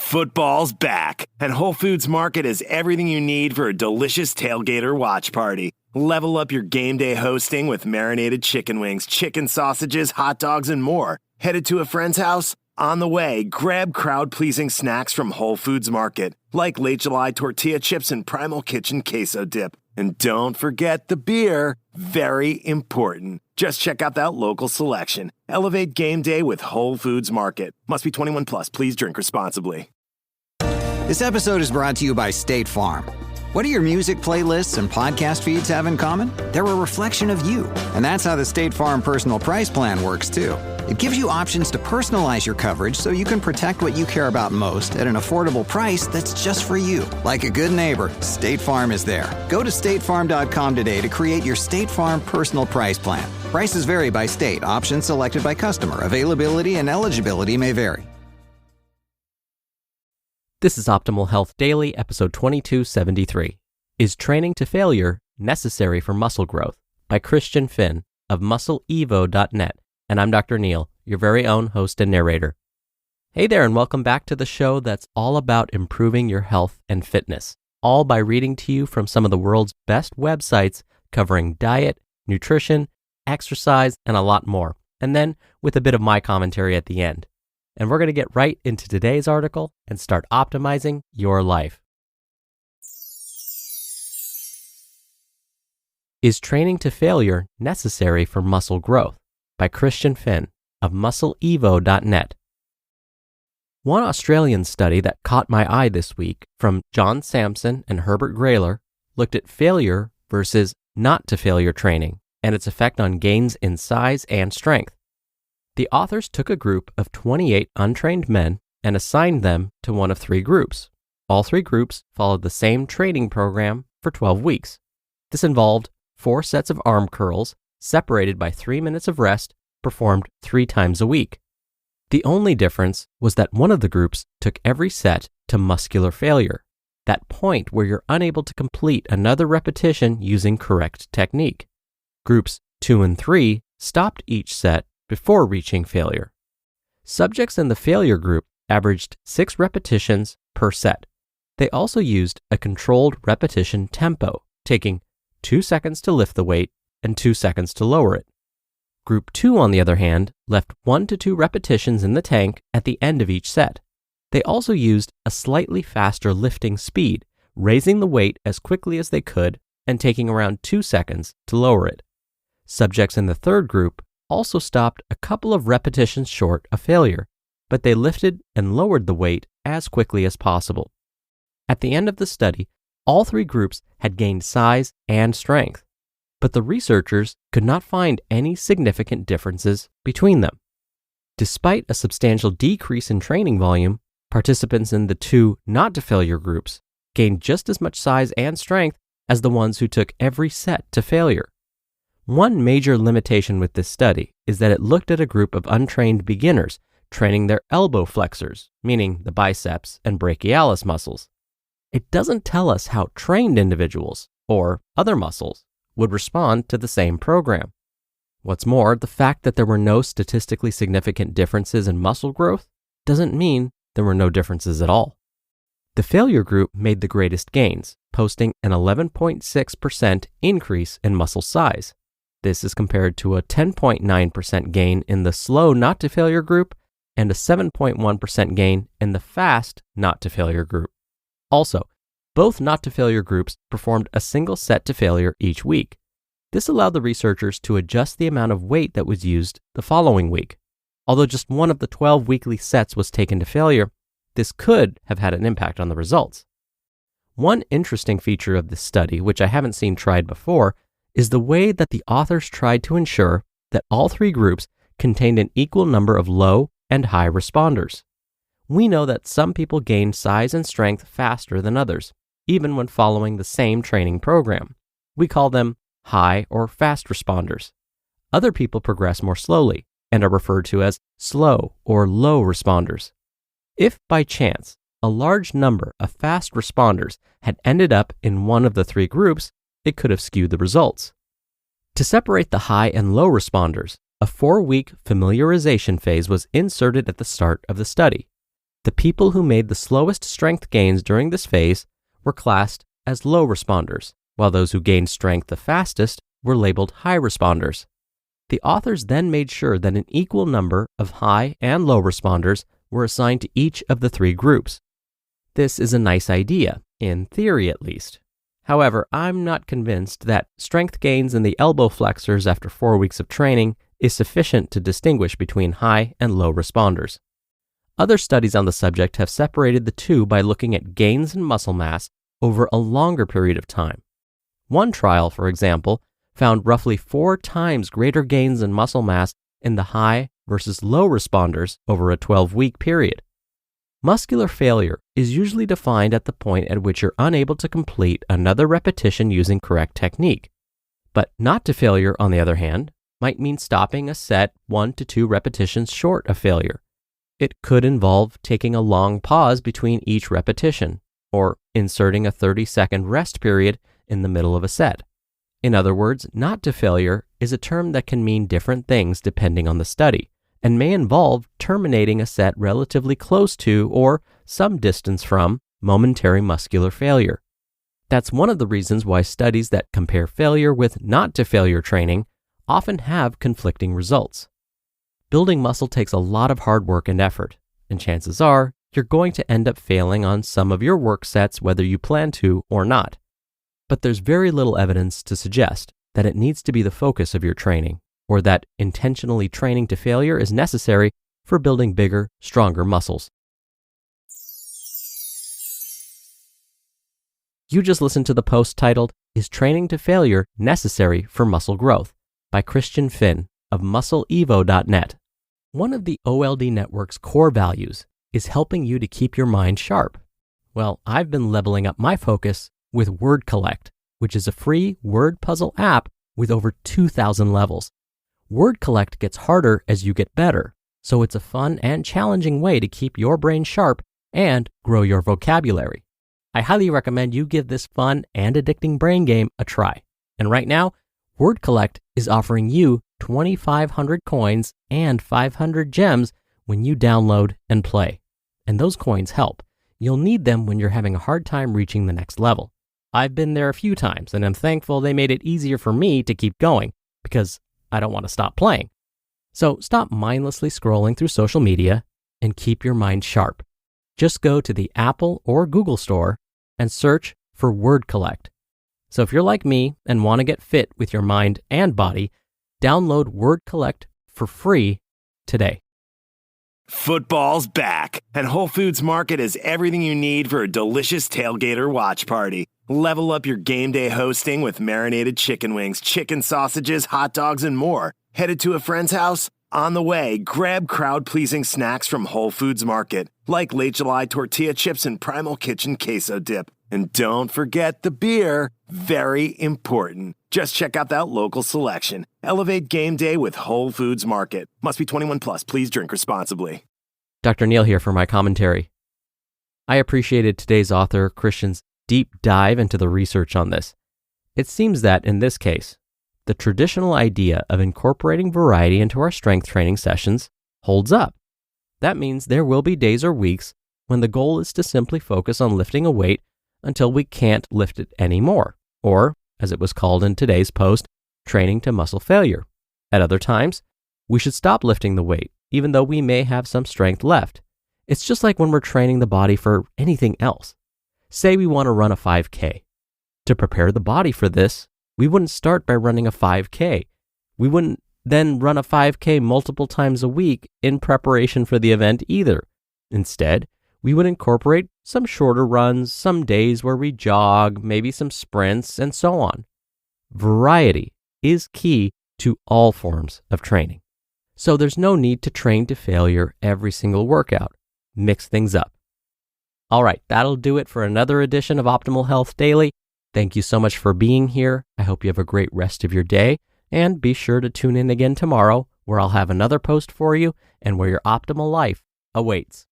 Football's back, and Whole Foods Market has everything you need for a delicious tailgate or watch party. Level up your game day hosting with marinated chicken wings, chicken sausages, hot dogs, and more. Headed to a friend's house? On the way, grab crowd-pleasing snacks from Whole Foods Market, like Late July tortilla chips and Primal Kitchen queso dip. And don't forget the beer. Very important. Just check out that local selection. Elevate game day with Whole Foods Market. Must be 21 plus. Please drink responsibly. This episode is brought to you by State Farm. What do your music playlists and podcast feeds have in common? They're a reflection of you. And that's how the State Farm Personal Price Plan works, too. It gives you options to personalize your coverage so you can protect what you care about most at an affordable price that's just for you. Like a good neighbor, State Farm is there. Go to statefarm.com today to create your State Farm Personal Price Plan. Prices vary by state. Options selected by customer. Availability and eligibility may vary. This is Optimal Health Daily, episode 2273. Is Training to Failure Necessary for Muscle Growth? By Christian Finn of MuscleEvo.net. And I'm Dr. Neil, your very own host and narrator. Hey there, and welcome back to the show that's all about improving your health and fitness, all by reading to you from some of the world's best websites covering diet, nutrition, exercise, and a lot more, and then with a bit of my commentary at the end. And we're going to get right into today's article and start optimizing your life. Is Training to Failure Necessary for Muscle Growth? By Christian Finn of MuscleEvo.net. One Australian study that caught my eye this week from John Sampson and Herbert Grayler looked at failure versus not to failure training and its effect on gains in size and strength. The authors took a group of 28 untrained men and assigned them to one of three groups. All three groups followed the same training program for 12 weeks. This involved 4 sets of arm curls separated by 3 minutes of rest, performed 3 times a week. The only difference was that one of the groups took every set to muscular failure, that point where you're unable to complete another repetition using correct technique. Groups 2 and 3 stopped each set before reaching failure. Subjects in the failure group averaged 6 repetitions per set. They also used a controlled repetition tempo, taking 2 seconds to lift the weight and 2 seconds to lower it. Group 2, on the other hand, left 1 to 2 repetitions in the tank at the end of each set. They also used a slightly faster lifting speed, raising the weight as quickly as they could and taking around 2 seconds to lower it. Subjects in the third group also stopped a couple of repetitions short of failure, but they lifted and lowered the weight as quickly as possible. At the end of the study, all three groups had gained size and strength, but the researchers could not find any significant differences between them. Despite a substantial decrease in training volume, participants in the 2 not-to-failure groups gained just as much size and strength as the ones who took every set to failure. One major limitation with this study is that it looked at a group of untrained beginners training their elbow flexors, meaning the biceps and brachialis muscles. It doesn't tell us how trained individuals, or other muscles, would respond to the same program. What's more, the fact that there were no statistically significant differences in muscle growth doesn't mean there were no differences at all. The failure group made the greatest gains, posting an 11.6% increase in muscle size. This is compared to a 10.9% gain in the slow not-to-failure group and a 7.1% gain in the fast not-to-failure group. Also, both not-to-failure groups performed a single set to failure each week. This allowed the researchers to adjust the amount of weight that was used the following week. Although just one of the 12 weekly sets was taken to failure, this could have had an impact on the results. One interesting feature of this study, which I haven't seen tried before, is the way that the authors tried to ensure that all three groups contained an equal number of low and high responders. We know that some people gain size and strength faster than others, even when following the same training program. We call them high or fast responders. Other people progress more slowly and are referred to as slow or low responders. If by chance a large number of fast responders had ended up in one of the three groups, it could have skewed the results. To separate the high and low responders, a 4-week familiarization phase was inserted at the start of the study. The people who made the slowest strength gains during this phase were classed as low responders, while those who gained strength the fastest were labeled high responders. The authors then made sure that an equal number of high and low responders were assigned to each of the three groups. This is a nice idea, in theory at least. However, I'm not convinced that strength gains in the elbow flexors after 4 weeks of training is sufficient to distinguish between high and low responders. Other studies on the subject have separated the two by looking at gains in muscle mass over a longer period of time. One trial, for example, found roughly 4 times greater gains in muscle mass in the high versus low responders over a 12-week period. Muscular failure is usually defined at the point at which you're unable to complete another repetition using correct technique. But not to failure, on the other hand, might mean stopping a set 1 to 2 repetitions short of failure. It could involve taking a long pause between each repetition, or inserting a 30-second rest period in the middle of a set. In other words, not to failure is a term that can mean different things depending on the study, and may involve terminating a set relatively close to or some distance from momentary muscular failure. That's one of the reasons why studies that compare failure with not to failure training often have conflicting results. Building muscle takes a lot of hard work and effort, and chances are you're going to end up failing on some of your work sets whether you plan to or not. But there's very little evidence to suggest that it needs to be the focus of your training, or that intentionally training to failure is necessary for building bigger, stronger muscles. You just listened to the post titled, "Is Training to Failure Necessary for Muscle Growth?" by Christian Finn of MuscleEvo.net. One of the OLD Network's core values is helping you to keep your mind sharp. Well, I've been leveling up my focus with Word Collect, which is a free word puzzle app with over 2,000 levels. Word Collect gets harder as you get better, so it's a fun and challenging way to keep your brain sharp and grow your vocabulary. I highly recommend you give this fun and addicting brain game a try. And right now, Word Collect is offering you 2,500 coins and 500 gems when you download and play. And those coins help. You'll need them when you're having a hard time reaching the next level. I've been there a few times, and I'm thankful they made it easier for me to keep going because I don't want to stop playing. So stop mindlessly scrolling through social media and keep your mind sharp. Just go to the Apple or Google store and search for Word Collect. So if you're like me and want to get fit with your mind and body, download Word Collect for free today. Football's back, and Whole Foods Market has everything you need for a delicious tailgate or watch party. Level up your game day hosting with marinated chicken wings, chicken sausages, hot dogs, and more. Headed to a friend's house? On the way, grab crowd-pleasing snacks from Whole Foods Market, like Late July tortilla chips and Primal Kitchen queso dip. And don't forget the beer. Very important. Just check out that local selection. Elevate game day with Whole Foods Market. Must be 21 plus. Please drink responsibly. Dr. Neal here for my commentary. I appreciated today's author, Christian's deep dive into the research on this. It seems that, in this case, the traditional idea of incorporating variety into our strength training sessions holds up. That means there will be days or weeks when the goal is to simply focus on lifting a weight until we can't lift it anymore, or, as it was called in today's post, training to muscle failure. At other times, we should stop lifting the weight, even though we may have some strength left. It's just like when we're training the body for anything else. Say we want to run a 5K. To prepare the body for this, we wouldn't start by running a 5K. We wouldn't then run a 5K multiple times a week in preparation for the event either. Instead, we would incorporate some shorter runs, some days where we jog, maybe some sprints, and so on. Variety is key to all forms of training. So there's no need to train to failure every single workout. Mix things up. All right, that'll do it for another edition of Optimal Health Daily. Thank you so much for being here. I hope you have a great rest of your day. And be sure to tune in again tomorrow, where I'll have another post for you and where your optimal life awaits.